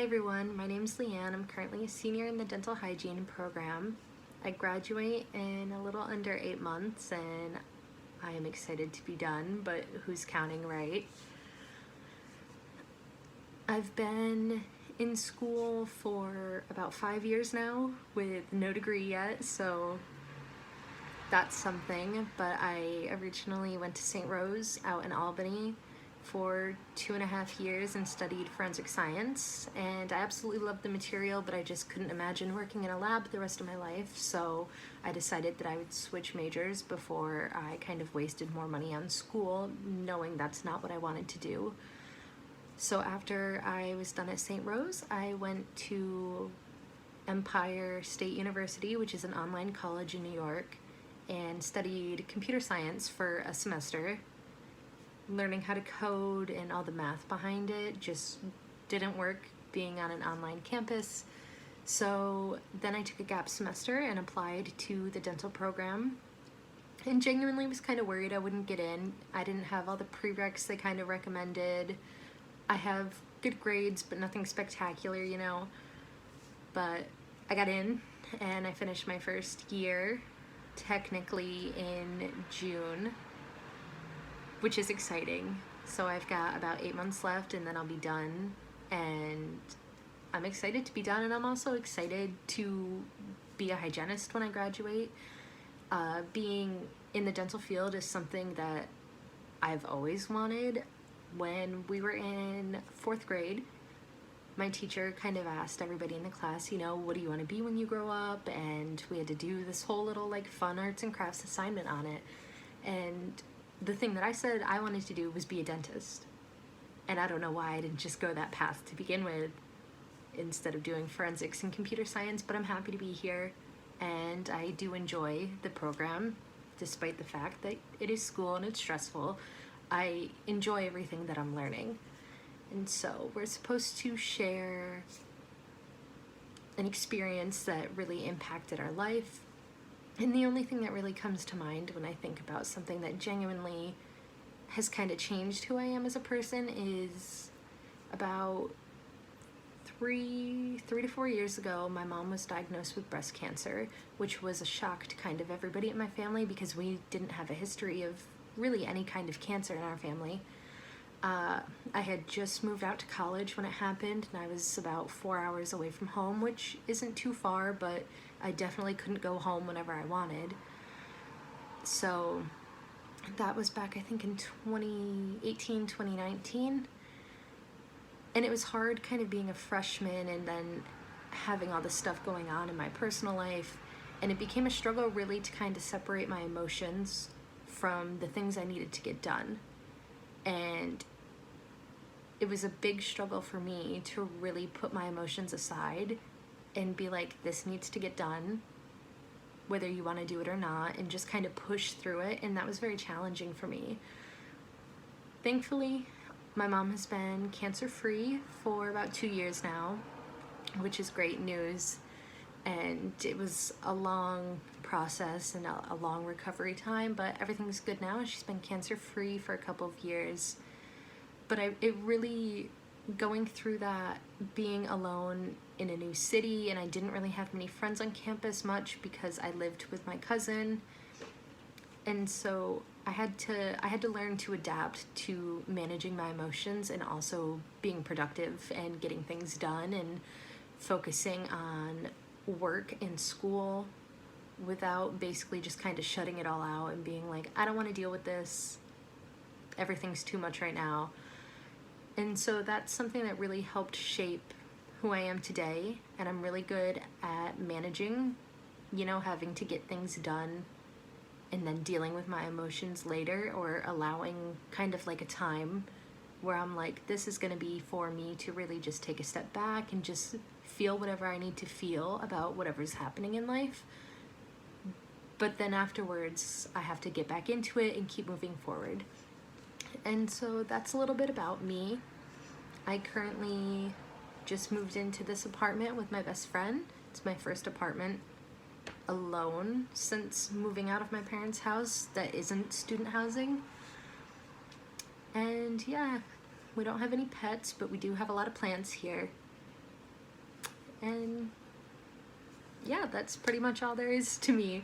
Hi everyone, my name is Leanne. I'm currently a senior in the dental hygiene program. I graduate in a little under 8 months and I am excited to be done, but who's counting, right? I've been in school for about 5 years now with no degree yet, so that's something, but I originally went to St. Rose out in Albany for 2.5 years and studied forensic science, and I absolutely loved the material, but I just couldn't imagine working in a lab the rest of my life, so I decided that I would switch majors before I kind of wasted more money on school, knowing that's not what I wanted to do. So after I was done at St. Rose, I went to Empire State University, which is an online college in New York, and studied computer science for a semester. Learning how to code and all the math behind it just didn't work being on an online campus. So then I took a gap semester and applied to the dental program and genuinely was kind of worried I wouldn't get in. I didn't have all the prereqs they kind of recommended. I have good grades, but nothing spectacular, But I got in and I finished my first year technically in June, which is exciting. So I've got about 8 months left and then I'll be done, and I'm excited to be done, and I'm also excited to be a hygienist when I graduate. Being in the dental field is something that I've always wanted. When we were in 4th grade, my teacher kind of asked everybody in the class, what do you want to be when you grow up? And we had to do this whole little fun arts and crafts assignment on it. And the thing that I said I wanted to do was be a dentist. And I don't know why I didn't just go that path to begin with instead of doing forensics and computer science, but I'm happy to be here and I do enjoy the program despite the fact that it is school and it's stressful. I enjoy everything that I'm learning. And so we're supposed to share an experience that really impacted our life. And the only thing that really comes to mind when I think about something that genuinely has kind of changed who I am as a person is about three to 4 years ago, my mom was diagnosed with breast cancer, which was a shock to kind of everybody in my family because we didn't have a history of really any kind of cancer in our family. I had just moved out to college when it happened, and I was about 4 hours away from home, which isn't too far, but I definitely couldn't go home whenever I wanted. So that was back, I think, in 2018, 2019. And it was hard kind of being a freshman and then having all this stuff going on in my personal life. And it became a struggle really to kind of separate my emotions from the things I needed to get done. And it was a big struggle for me to really put my emotions aside and be like, this needs to get done, whether you want to do it or not, and just kind of push through it. And that was very challenging for me. Thankfully, my mom has been cancer-free for about 2 years now, which is great news. And it was a long process and a long recovery time, but everything's good now. She's been cancer-free for a couple of years. But it really, going through that, being alone in a new city, and I didn't really have many friends on campus much because I lived with my cousin. And so I had to learn to adapt to managing my emotions and also being productive and getting things done and focusing on work and school without basically just kind of shutting it all out and being like, I don't want to deal with this. Everything's too much right now. And so that's something that really helped shape who I am today. And I'm really good at managing, having to get things done and then dealing with my emotions later, or allowing kind of like a time where I'm like, this is going to be for me to really just take a step back and just feel whatever I need to feel about whatever's happening in life. But then afterwards, I have to get back into it and keep moving forward. And so that's a little bit about me. I currently just moved into this apartment with my best friend. It's my first apartment alone since moving out of my parents' house that isn't student housing. And yeah, we don't have any pets, but we do have a lot of plants here. And yeah, that's pretty much all there is to me.